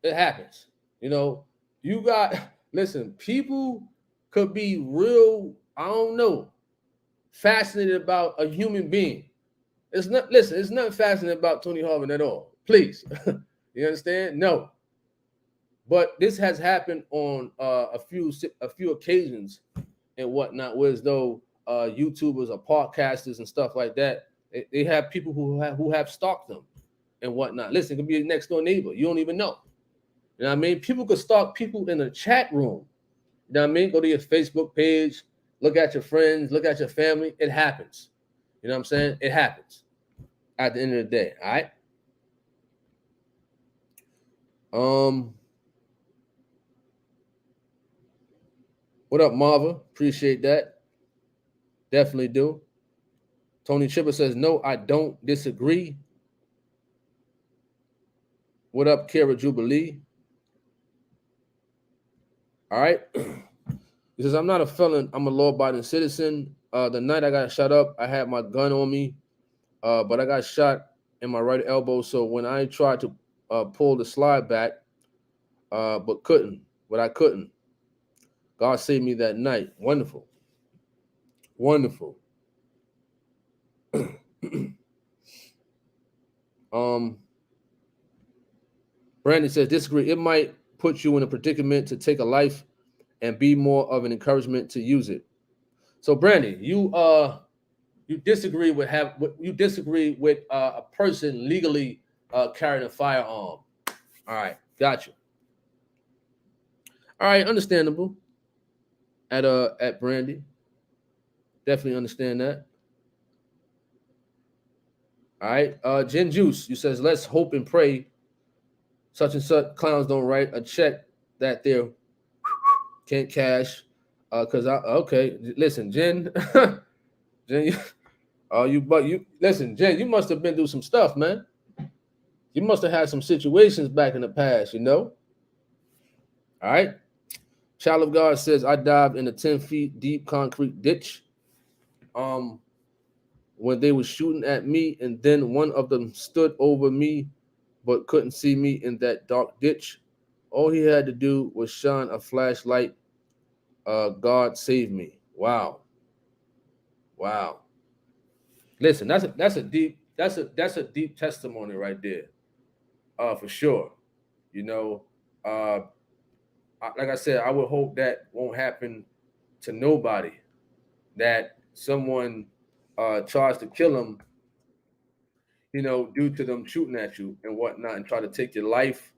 It happens. You know, you got, listen, people could be real, I don't know, fascinated about a human being. It's nothing fascinating about Tony Harvin at all. Please. You understand? No. But this has happened on a few occasions and whatnot, whereas though YouTubers or podcasters and stuff like that, they have people who have stalked them and whatnot. Listen, it could be a next door neighbor. You don't even know. You know what I mean? People could stalk people in a chat room. You know what I mean? Go to your Facebook page, look at your friends, look at your family. It happens. You know what I'm saying? It happens at the end of the day. All right. What up, Marva? Appreciate that. Definitely do. Tony Chipper says, no, I don't disagree. What up, Kara Jubilee? All right. He says, I'm not a felon. I'm a law-abiding citizen. The night I got shot up, I had my gun on me, but I got shot in my right elbow. So when I tried to pull the slide back, but I couldn't. God saved me that night. Wonderful. Wonderful. Brandon says, disagree. It might put you in a predicament to take a life and be more of an encouragement to use it. So, Brandon, you disagree with a person legally carrying a firearm. All right, gotcha. All right, understandable. At Brandy, definitely understand that. All right, Jen Juice, you says, let's hope and pray such and such clowns don't write a check that they can't cash. Okay, listen, Jen, Jen, you listen, Jen, you must have been through some stuff, man. You must have had some situations back in the past, you know. All right. Child of God says, I dived in a 10 feet deep concrete ditch when they were shooting at me, and then one of them stood over me but couldn't see me in that dark ditch. All he had to do was shine a flashlight. God saved me. Wow. Wow. Listen, that's a deep testimony right there. For sure. You know, uh like I said, I would hope that won't happen to nobody, that someone tries to kill them, due to them shooting at you and whatnot, and try to take your life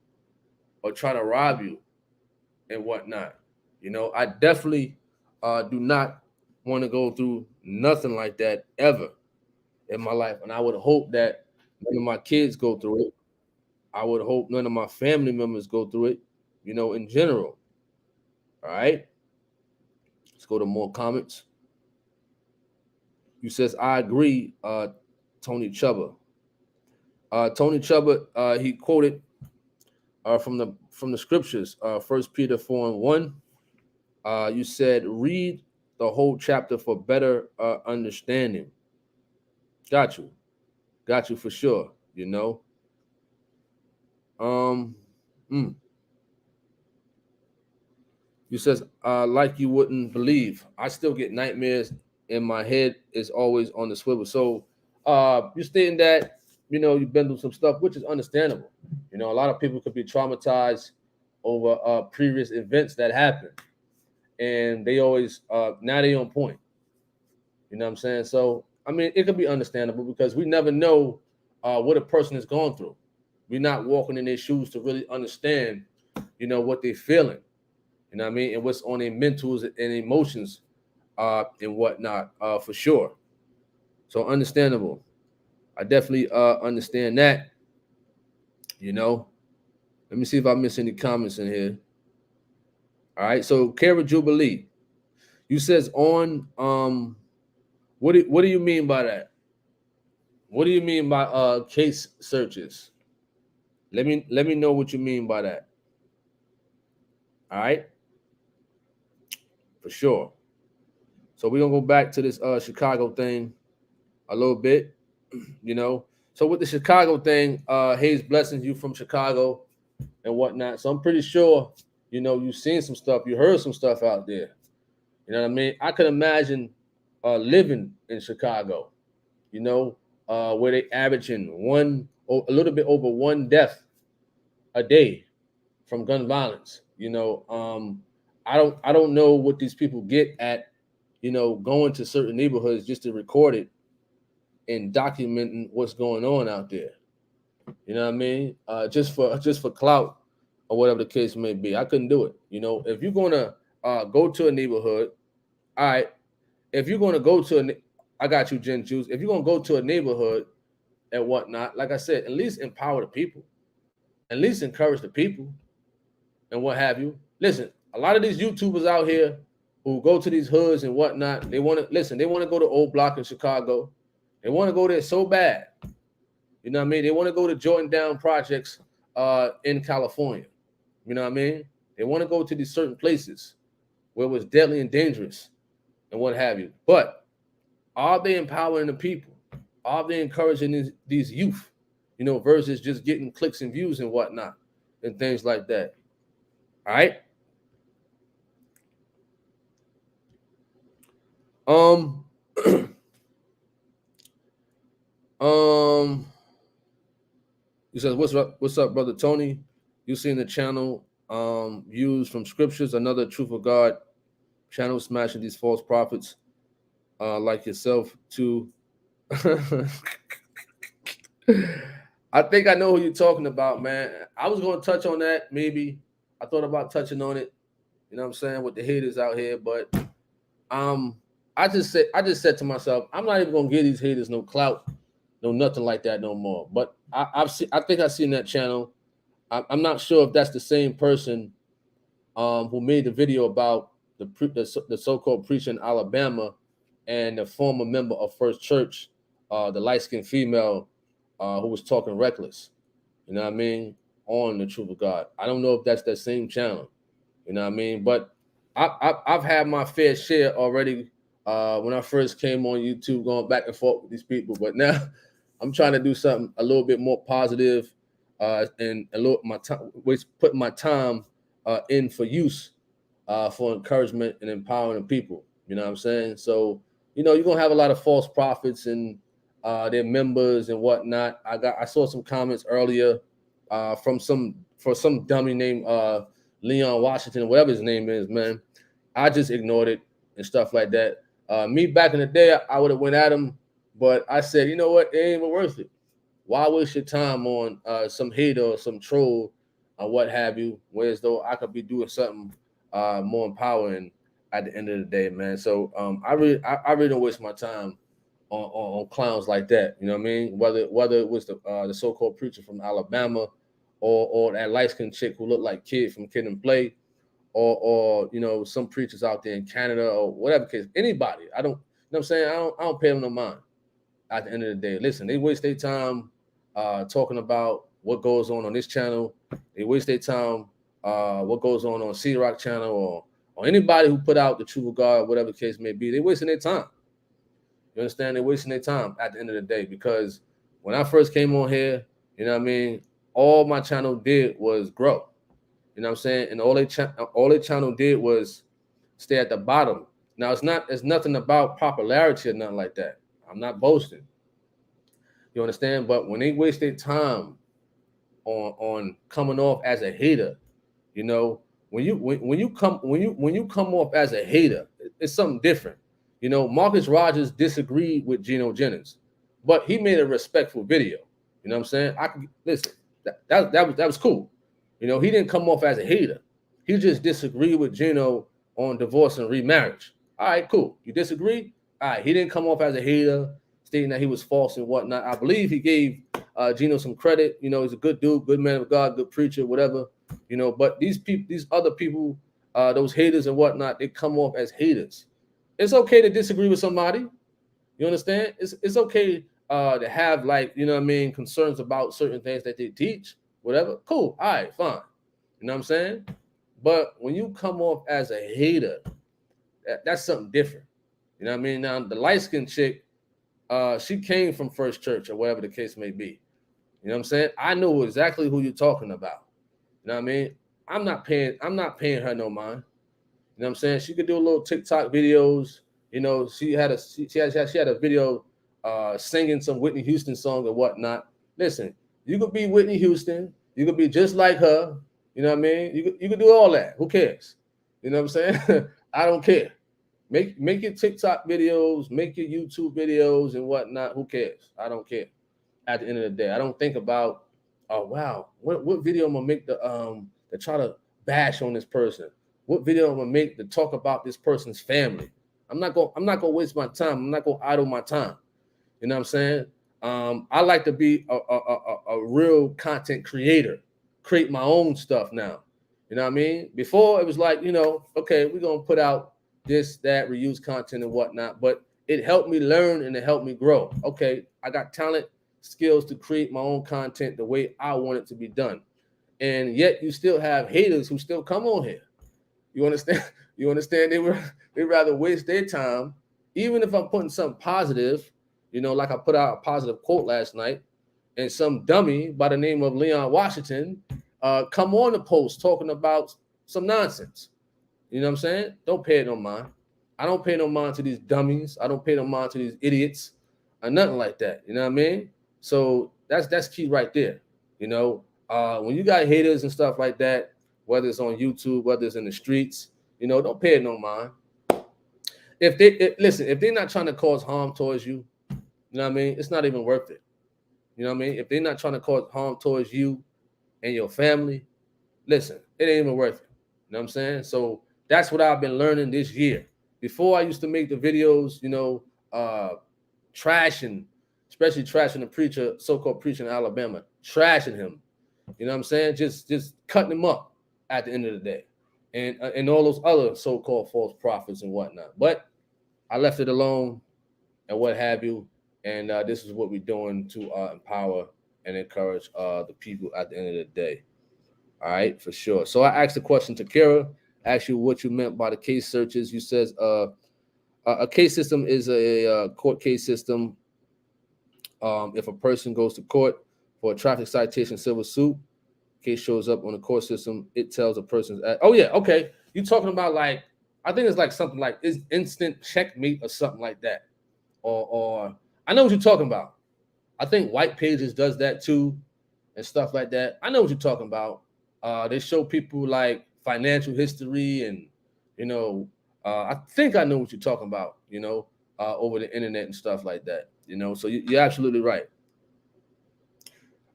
or try to rob you and whatnot. I definitely do not want to go through nothing like that ever in my life. And I would hope that none of my kids go through it. I would hope none of my family members go through it, in general. All right. Let's go to more comments. You says, I agree, Tony Chuba. Tony Chuba, he quoted from the scriptures, 1 Peter 4:1. You said, read the whole chapter for better understanding. Got you for sure. Um, mm. You says, like you wouldn't believe. I still get nightmares, and my head is always on the swivel. So, you're stating that you've been through some stuff, which is understandable. A lot of people could be traumatized over previous events that happened, and they always now they on point. You know what I'm saying? So, I mean, it could be understandable because we never know what a person is going through. We're not walking in their shoes to really understand, what they're feeling. You know what I mean? And what's on their mentals and emotions and whatnot, for sure. So understandable. I definitely understand that. Let me see if I miss any comments in here. All right. So Kara Jubilee, you says on what do you mean by that? What do you mean by case searches? Let me know what you mean by that. All right. For sure. So we're gonna go back to this Chicago thing a little bit, So with the Chicago thing, Hayes blessings, you from Chicago and whatnot. So I'm pretty sure, you've seen some stuff, you heard some stuff out there. You know what I mean? I could imagine living in Chicago, where they averaging a little bit over one death a day from gun violence. I don't know what these people get at, going to certain neighborhoods just to record it and documenting what's going on out there. You know what I mean? Just for clout or whatever the case may be. I couldn't do it. If you're gonna go to a neighborhood, all right. If you're gonna go to I got you, Gen Juice. If you're gonna go to a neighborhood and whatnot, like I said, at least empower the people, at least encourage the people, and what have you. Listen, a lot of these YouTubers out here who go to these hoods and whatnot, they want to listen. They want to go to Old Block in Chicago. They want to go there so bad. You know what I mean? They want to go to Jordan Down projects in California. You know what I mean? They want to go to these certain places where it was deadly and dangerous and what have you. But are they empowering the people? Are they encouraging these youth, versus just getting clicks and views and whatnot and things like that? All right. He says, what's up, brother Tony? You seen the channel views from scriptures, another truth of God channel smashing these false prophets like yourself too. I think I know who you're talking about, man. I was going to touch on that, maybe. I thought about touching on it, you know what I'm saying, with the haters out here, but I just said to myself, I'm not even gonna give these haters no clout, no nothing like that no more. But I think I've seen that channel. I'm not sure if that's the same person who made the video about the so-called preacher in Alabama and the former member of First Church, the light-skinned female who was talking reckless. You know what I mean? On the truth of God. I don't know if that's that same channel. You know what I mean? But I've had my fair share already when I first came on YouTube, going back and forth with these people. But now I'm trying to do something a little bit more positive, and a little my time, which put my time in for use, for encouragement and empowering people. You know what I'm saying? So, you're gonna have a lot of false prophets and their members and whatnot. I saw some comments earlier from some dummy named Leon Washington, whatever his name is, man. I just ignored it and stuff like that. Me back in the day, I would have went at him, but I said, you know what, it ain't even worth it. Why waste your time on some hater or some troll or what have you? Whereas though I could be doing something more empowering at the end of the day, man. So I really don't waste my time on clowns like that. You know what I mean? Whether it was the so-called preacher from Alabama, or that light-skinned chick who looked like Kid from Kid and Play, or some preachers out there in Canada or whatever case. Anybody, I don't. You know what I'm saying? I don't pay them no mind. At the end of the day, listen, they waste their time talking about what goes on this channel. They waste their time what goes on C-Rock channel, or anybody who put out the Truth of God, whatever the case may be. They wasting their time. You understand? They're wasting their time at the end of the day, because when I first came on here, you know what I mean, all my channel did was grow. You know what I'm saying? And all their channel did was stay at the bottom. Now it's nothing about popularity or nothing like that. I'm not boasting. You understand? But when they waste their time on coming off as a hater, when you come off as a hater, it's something different. Marcus Rogers disagreed with Geno Jennings, but he made a respectful video. You know what I'm saying? I can listen. That was cool. He didn't come off as a hater. He just disagreed with Geno on divorce and remarriage. All right, cool. You disagree? All right. He didn't come off as a hater, stating that he was false and whatnot. I believe he gave Geno some credit. He's a good dude, good man of God, good preacher, whatever. But these other people, those haters and whatnot, they come off as haters. It's okay to disagree with somebody. You understand? It's okay to have, like, concerns about certain things that they teach, whatever. Cool. All right, fine. You know what I'm saying? But when you come off as a hater, that's something different. You know what I mean? Now, the light-skinned chick, she came from First Church or whatever the case may be. You know what I'm saying? I know exactly who you're talking about. You know what I mean? I'm not paying her no mind. You know what I'm saying? She could do a little TikTok videos. She had a video singing some Whitney Houston song or whatnot. Listen, you could be Whitney Houston. You could be just like her. You know what I mean? You could do all that. Who cares? You know what I'm saying? I don't care. Make your TikTok videos, make your YouTube videos and whatnot. Who cares? I don't care. At the end of the day, I don't think about, oh wow, what video I'm gonna make to try to bash on this person. What video I'm gonna make to talk about this person's family. I'm not gonna waste my time. I'm not gonna idle my time. You know what I'm saying? I like to be a real content creator, create my own stuff now. You know what I mean? Before it was like, okay, we're gonna put out this, that, reuse content and whatnot, but it helped me learn and it helped me grow. Okay, I got talent, skills to create my own content the way I want it to be done. And yet you still have haters who still come on here. You understand? You understand? They rather waste their time, even if I'm putting something positive, like I put out a positive quote last night, and some dummy by the name of Leon Washington come on the post talking about some nonsense. You know what I'm saying? Don't pay it no mind. I don't pay no mind to these dummies. I don't pay no mind to these idiots or nothing like that. You know what I mean? So that's key right there. When you got haters and stuff like that, whether it's on YouTube, whether it's in the streets, don't pay it no mind. If they're not trying to cause harm towards you, you know what I mean? It's not even worth it. You know what I mean? If they're not trying to cause harm towards you and your family, listen, it ain't even worth it. You know what I'm saying? So that's what I've been learning this year. Before I used to make the videos, especially trashing the preacher, so-called preacher in Alabama, trashing him. You know what I'm saying? Just cutting him up at the end of the day. And all those other so-called false prophets and whatnot. But I left it alone and what have you. And this is what we're doing to empower and encourage the people at the end of the day. All right, for sure. So I asked the question to Kira. asked you what you meant by the case searches. You says a case system is a court case system. If a person goes to court for a traffic citation, civil suit, case shows up on the court system, it tells a person's. Oh yeah, okay. You talking about like I think it's like something like is instant checkmate or something like that, or I know what you're talking about. I think White Pages does that too, and stuff like that. I know what you're talking about. They show people like financial history and you know, I think I know what you're talking about. Over the internet and stuff like that. So you're absolutely right.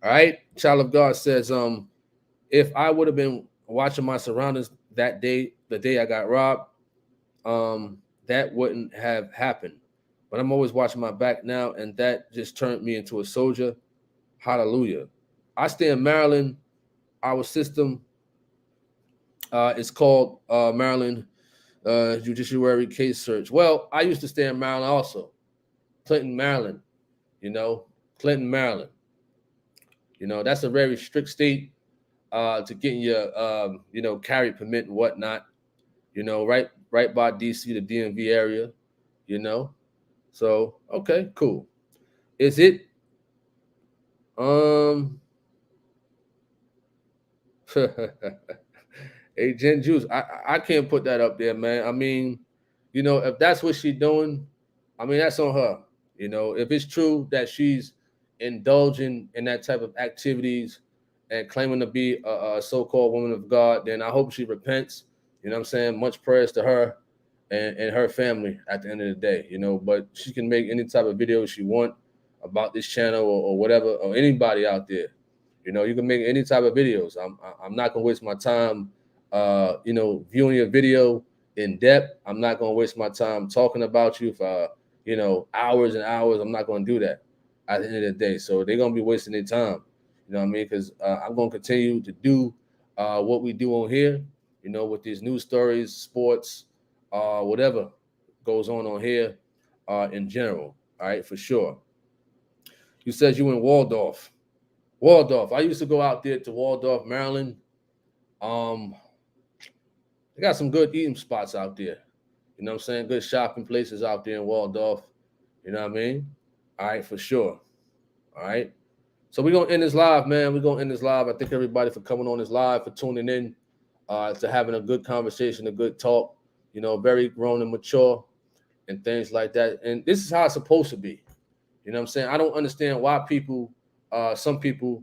All right, Child of God says, if I would have been watching my surroundings that day, the day I got robbed, that wouldn't have happened. But I'm always watching my back now, and that just turned me into a soldier. Hallelujah. I stay in Maryland. Our system is called Maryland Judiciary Case Search. Well, I used to stay in Maryland also. Clinton, Maryland. Clinton, Maryland. That's a very strict state to getting your carry permit and whatnot. Right by DC, the DMV area. So okay, cool. Is it Agent Juice? I can't put that up there, man. I mean, if that's what she's doing, I mean that's on her. If it's true that she's indulging in that type of activities and claiming to be a so-called woman of God, then I hope she repents. You know what I'm saying? Much prayers to her and her family at the end of the day, but she can make any type of video she want about this channel or whatever, or anybody out there. You can make any type of videos. I'm not gonna waste my time viewing your video in depth. I'm not gonna waste my time talking about you for hours and hours. I'm not gonna do that at the end of the day. So they're gonna be wasting their time. You know what I mean? Because I'm gonna continue to do what we do on here, with these news stories, sports, whatever goes on here in general. All right, for sure. You said you in Waldorf. Waldorf. I used to go out there to Waldorf, Maryland. They got some good eating spots out there. You know what I'm saying? Good shopping places out there in Waldorf. You know what I mean? All right, for sure. All right. So we're going to end this live, man. We're going to end this live. I thank everybody for coming on this live, for tuning in, to having a good conversation, a good talk, very grown and mature and things like that. And this is how it's supposed to be. You know what I'm saying? I don't understand why people, some people,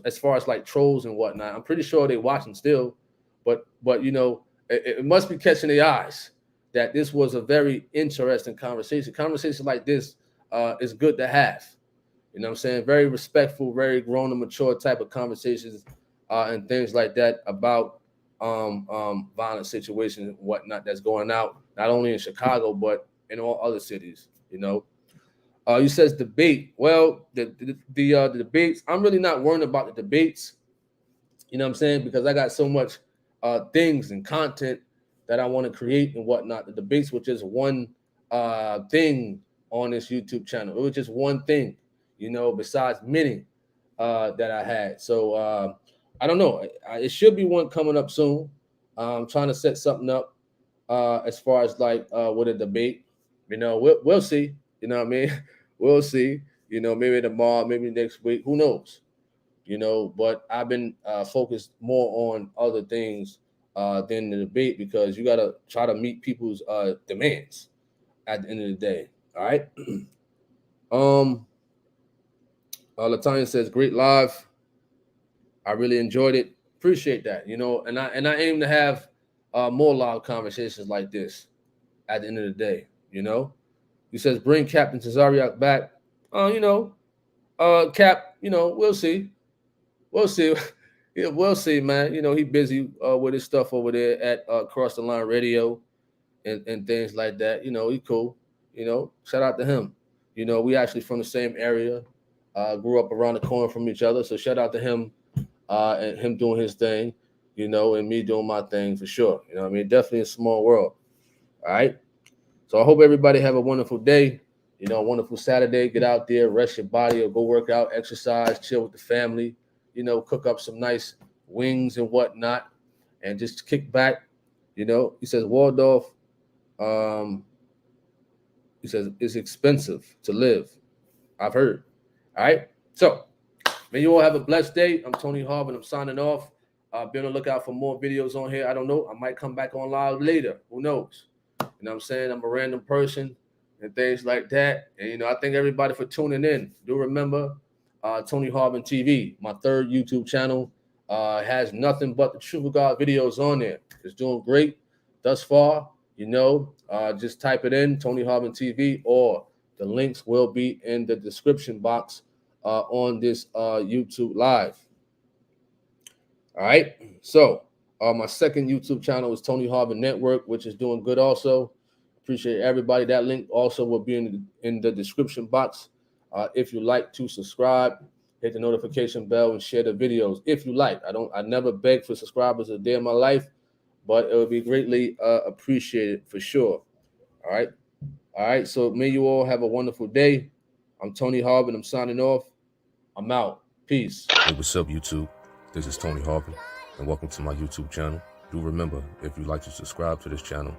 as far as like trolls and whatnot, I'm pretty sure they're watching still, but it must be catching their eyes that this was a very interesting conversation. Conversation like this is good to have. You know what I'm saying? Very respectful, very grown and mature type of conversations and things like that about violent situations and whatnot that's going out, not only in Chicago, but in all other cities, You says debate. Well, the debates, I'm really not worried about the debates, you know what I'm saying? Because I got so much things and content that I want to create and whatnot. The debates were just one thing on this YouTube channel. It was just one thing, besides many that I had. So I don't know. It should be one coming up soon. I'm trying to set something up as far as like with a debate. We'll see. You know what I mean? We'll see. Maybe tomorrow, maybe next week. Who knows? But I've been focused more on other things than the debate because you got to try to meet people's demands at the end of the day. All right. Latanya says, great live. I really enjoyed it. Appreciate that. And I aim to have more live conversations like this at the end of the day. He says, bring Captain Cesariak back. Cap, we'll see. We'll see. Yeah, we'll see, man. He busy with his stuff over there at Cross the Line Radio and things like that. He cool. Shout out to him. We actually from the same area, grew up around the corner from each other. So shout out to him and him doing his thing, and me doing my thing for sure. I mean, definitely a small world. All right. So I hope everybody have a wonderful day. A wonderful Saturday. Get out there, rest your body, or go work out, exercise, chill with the family. Cook up some nice wings and whatnot, and just kick back You know, he says Waldorf. He says it's expensive to live. I've heard. All right. So, may you all have a blessed day. I'm Tony Harvin. I'm signing off. Be on the lookout for more videos on here. I don't know. I might come back on live later. Who knows? You know what I'm saying? I'm a random person and things like that. And, you know, I thank everybody for tuning in. Do remember Tony Harvin TV, my third YouTube channel, has nothing but the Truth of God videos on there. It's doing great thus far. You know, just type it in, Tony Harvin TV, or the links will be in the description box on this YouTube live. All right. So my second YouTube channel is Tony Harvin Network, which is doing good also. Appreciate everybody. That link also will be in the description box. If you like to subscribe, hit the notification bell and share the videos. If you like, I never beg for subscribers a day in my life, but it would be greatly appreciated for sure. All right. All right. So may you all have a wonderful day. I'm Tony Harvin. I'm signing off. I'm out. Peace. Hey, what's up, YouTube? This is Tony Harvin, and welcome to my YouTube channel. Do remember, if you'd like to subscribe to this channel,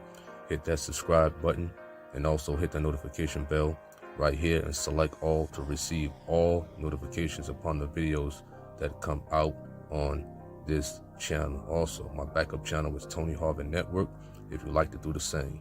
hit that subscribe button and also hit the notification bell right here and select all to receive all notifications upon the videos that come out on this channel. Also, my backup channel is Tony Harvin Network if you'd like to do the same.